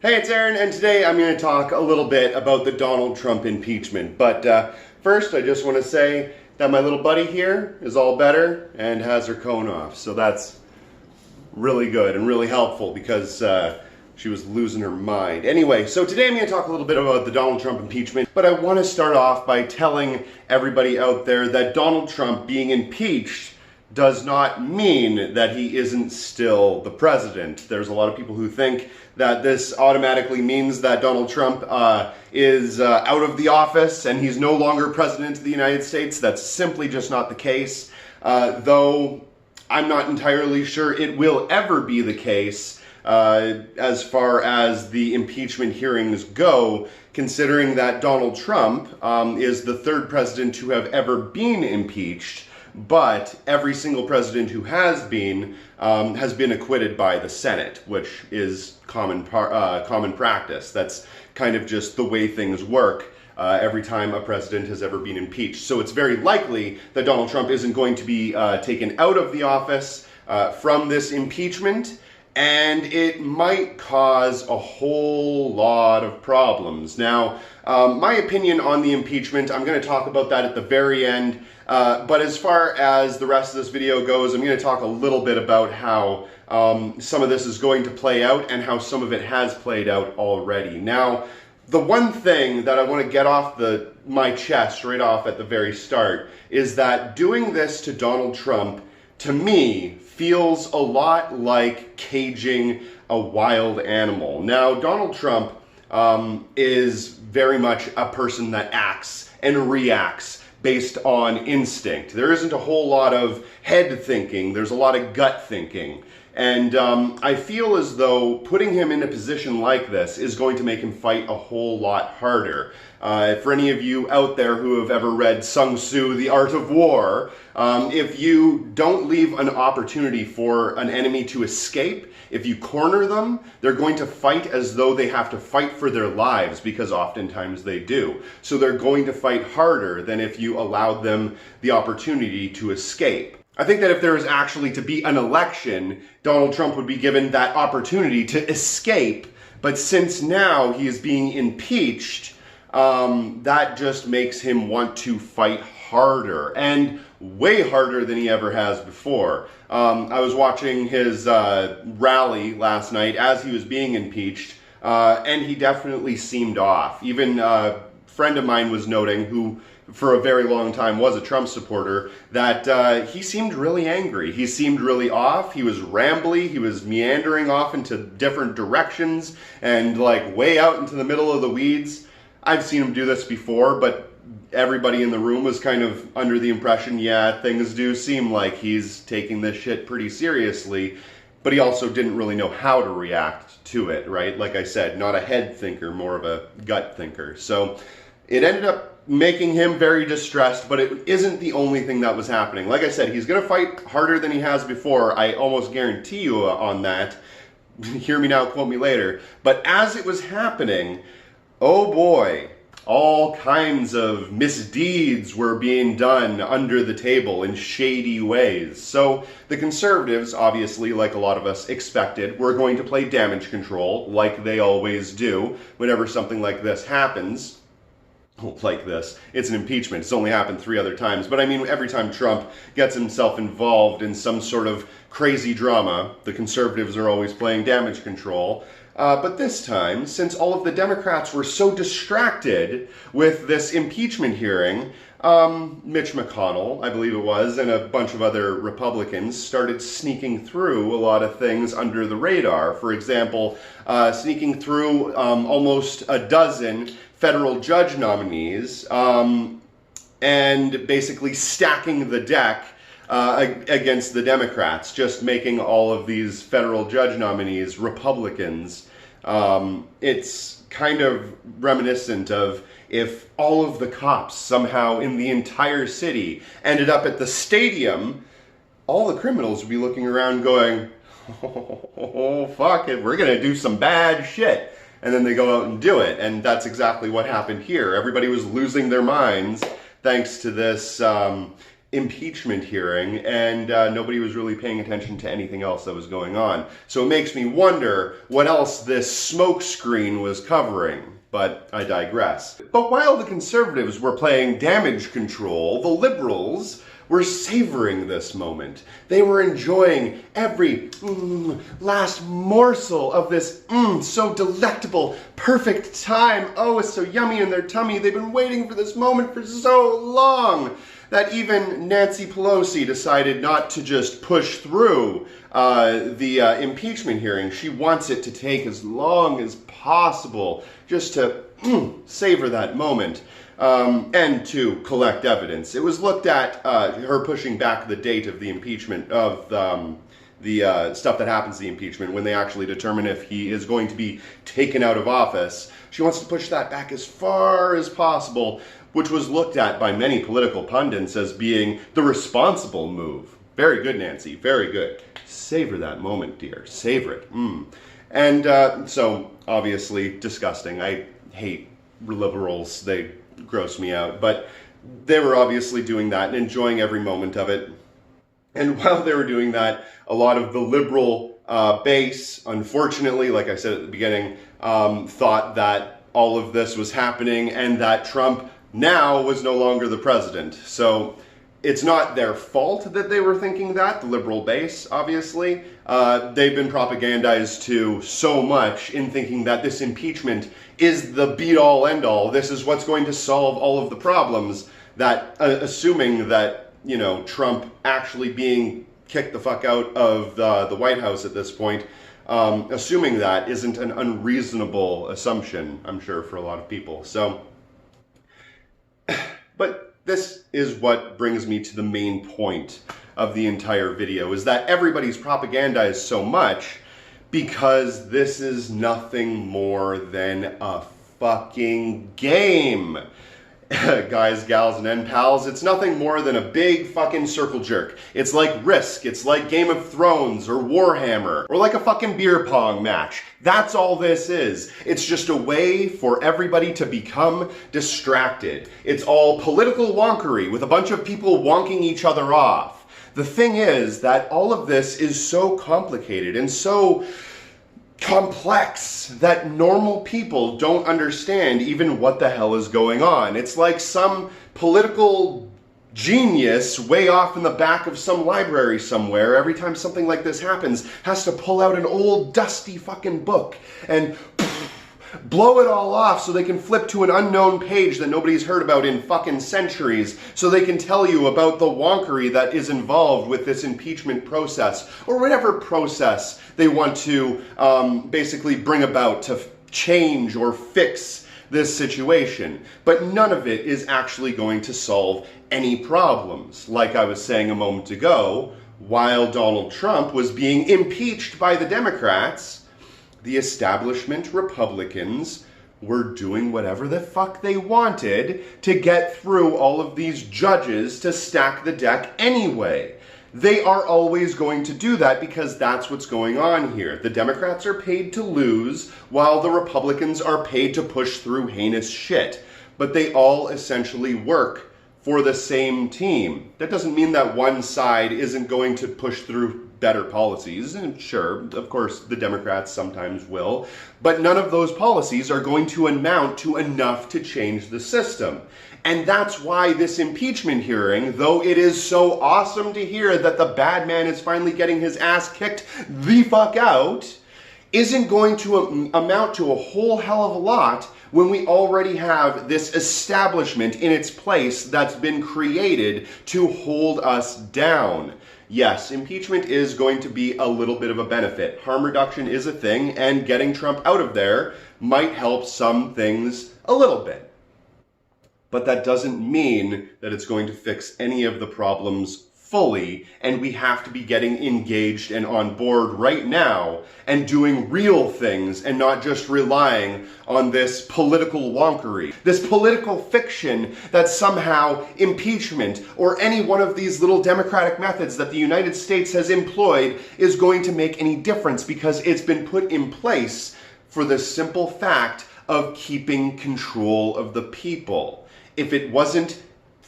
Hey, it's Aaron, and today I'm going to talk a little bit about the Donald Trump impeachment. But first, I just want to say that my little buddy here is all better and has her cone off. So that's really good and really helpful because she was losing her mind. Anyway, so today I'm going to talk a little bit about the Donald Trump impeachment. But I want to start off by telling everybody out there that Donald Trump being impeached does not mean that he isn't still the president. There's a lot of people who think that this automatically means that Donald Trump is out of the office and he's no longer president of the United States. That's simply just not the case, though I'm not entirely sure it will ever be the case as far as the impeachment hearings go, considering that Donald Trump is the third president to have ever been impeached. But every single president who has been acquitted by the Senate, which is common practice. That's kind of just the way things work every time a president has ever been impeached. So it's very likely that Donald Trump isn't going to be taken out of the office from this impeachment, and it might cause a whole lot of problems. Now, my opinion on the impeachment, I'm going to talk about that at the very end. But as far as the rest of this video goes, I'm going to talk a little bit about how some of this is going to play out and how some of it has played out already. Now, the one thing that I want to get off my chest right off at the very start is that doing this to Donald Trump, to me, feels a lot like caging a wild animal. Now, Donald Trump is very much a person that acts and reacts based on instinct. There isn't a whole lot of head thinking, there's a lot of gut thinking. And I feel as though putting him in a position like this is going to make him fight a whole lot harder. For any of you out there who have ever read Sun Tzu, The Art of War, if you don't leave an opportunity for an enemy to escape, if you corner them, they're going to fight as though they have to fight for their lives, because oftentimes they do. So they're going to fight harder than if you allowed them the opportunity to escape. I think that if there is actually to be an election, Donald Trump would be given that opportunity to escape. But since now he is being impeached, that just makes him want to fight harder, and way harder than he ever has before. I was watching his rally last night as he was being impeached, and he definitely seemed off. Even a friend of mine was noting, who for a very long time was a Trump supporter, that he seemed really angry. He seemed really off. He was rambly. He was meandering off into different directions and like way out into the middle of the weeds. I've seen him do this before, but everybody in the room was kind of under the impression, yeah, things do seem like he's taking this shit pretty seriously, but he also didn't really know how to react to it, right? Like I said, not a head thinker, more of a gut thinker. So it ended up making him very distressed, but it isn't the only thing that was happening. Like I said, he's going to fight harder than he has before. I almost guarantee you on that. Hear me now, quote me later. But as it was happening, oh boy, all kinds of misdeeds were being done under the table in shady ways. So the conservatives, obviously, like a lot of us expected, were going to play damage control, like they always do whenever something like this happens. Like this. It's an impeachment. It's only happened 3 other times. But I mean, every time Trump gets himself involved in some sort of crazy drama, the conservatives are always playing damage control. But this time, since all of the Democrats were so distracted with this impeachment hearing, Mitch McConnell, I believe it was, and a bunch of other Republicans started sneaking through a lot of things under the radar. For example, sneaking through almost a dozen federal judge nominees and basically stacking the deck against the Democrats, just making all of these federal judge nominees Republicans. It's kind of reminiscent of if all of the cops somehow in the entire city ended up at the stadium, all the criminals would be looking around going, oh, fuck it, we're going to do some bad shit. And then they go out and do it. And that's exactly what happened here. Everybody was losing their minds thanks to this impeachment hearing, and nobody was really paying attention to anything else that was going on. So it makes me wonder what else this smokescreen was covering. But I digress. But while the conservatives were playing damage control, the liberals were savoring this moment. They were enjoying every last morsel of this so delectable, perfect time. Oh, it's so yummy in their tummy. They've been waiting for this moment for so long that even Nancy Pelosi decided not to just push through the impeachment hearing. She wants it to take as long as possible just to savor that moment. And to collect evidence. It was looked at, her pushing back the date of the impeachment, of the stuff that happens to the impeachment, when they actually determine if he is going to be taken out of office. She wants to push that back as far as possible, which was looked at by many political pundits as being the responsible move. Very good, Nancy, very good. Savor that moment, dear, savor it. And so, obviously, disgusting. I hate liberals, they gross me out, but they were obviously doing that and enjoying every moment of it. And while they were doing that, a lot of the liberal base, unfortunately, like I said at the beginning, thought that all of this was happening and that Trump now was no longer the president. So it's not their fault that they were thinking that, the liberal base, obviously. They've been propagandized to so much in thinking that this impeachment is the be-all, end-all. This is what's going to solve all of the problems, that assuming that, you know, Trump actually being kicked the fuck out of the White House at this point, assuming that isn't an unreasonable assumption, I'm sure, for a lot of people. So, but this is what brings me to the main point of the entire video, is that everybody's propagandized so much because this is nothing more than a fucking game. Guys, gals, and N pals, it's nothing more than a big fucking circle jerk. It's like Risk, it's like Game of Thrones, or Warhammer, or like a fucking beer pong match. That's all this is. It's just a way for everybody to become distracted. It's all political wonkery with a bunch of people wonking each other off. The thing is that all of this is so complicated and so complex that normal people don't understand even what the hell is going on. It's like some political genius way off in the back of some library somewhere, every time something like this happens, has to pull out an old dusty fucking book and blow it all off so they can flip to an unknown page that nobody's heard about in fucking centuries, so they can tell you about the wonkery that is involved with this impeachment process, or whatever process they want to basically bring about to change or fix this situation. But none of it is actually going to solve any problems. Like I was saying a moment ago, while Donald Trump was being impeached by the Democrats, the establishment Republicans were doing whatever the fuck they wanted to get through all of these judges to stack the deck anyway. They are always going to do that because that's what's going on here. The Democrats are paid to lose while the Republicans are paid to push through heinous shit. But they all essentially work for the same team. That doesn't mean that one side isn't going to push through better policies, and sure, of course, the Democrats sometimes will, but none of those policies are going to amount to enough to change the system. And that's why this impeachment hearing, though it is so awesome to hear that the bad man is finally getting his ass kicked the fuck out, isn't going to amount to a whole hell of a lot when we already have this establishment in its place that's been created to hold us down. Yes, impeachment is going to be a little bit of a benefit. Harm reduction is a thing, and getting Trump out of there might help some things a little bit. But that doesn't mean that it's going to fix any of the problems fully, and we have to be getting engaged and on board right now and doing real things and not just relying on this political wonkery, this political fiction that somehow impeachment or any one of these little democratic methods that the United States has employed is going to make any difference, because it's been put in place for the simple fact of keeping control of the people. If it wasn't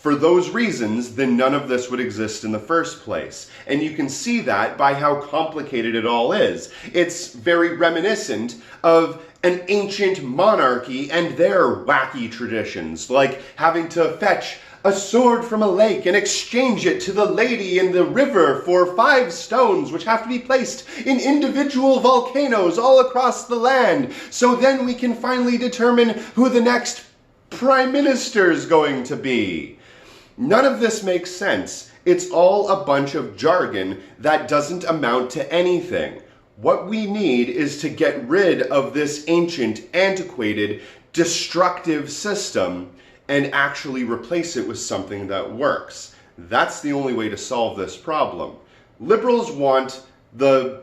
For those reasons, then none of this would exist in the first place. And you can see that by how complicated it all is. It's very reminiscent of an ancient monarchy and their wacky traditions, like having to fetch a sword from a lake and exchange it to the lady in the river for 5 stones, which have to be placed in individual volcanoes all across the land. So then we can finally determine who the next prime minister is going to be. None of this makes sense. It's all a bunch of jargon that doesn't amount to anything. What we need is to get rid of this ancient, antiquated, destructive system and actually replace it with something that works. That's the only way to solve this problem. Liberals want the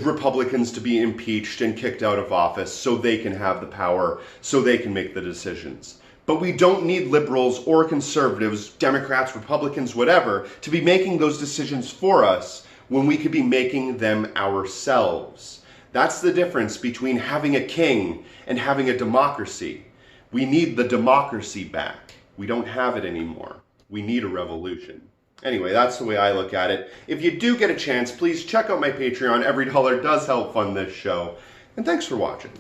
Republicans to be impeached and kicked out of office so they can have the power, so they can make the decisions. But we don't need liberals or conservatives, Democrats, Republicans, whatever, to be making those decisions for us when we could be making them ourselves. That's the difference between having a king and having a democracy. We need the democracy back. We don't have it anymore. We need a revolution. Anyway, that's the way I look at it. If you do get a chance, please check out my Patreon. Every dollar does help fund this show. And thanks for watching.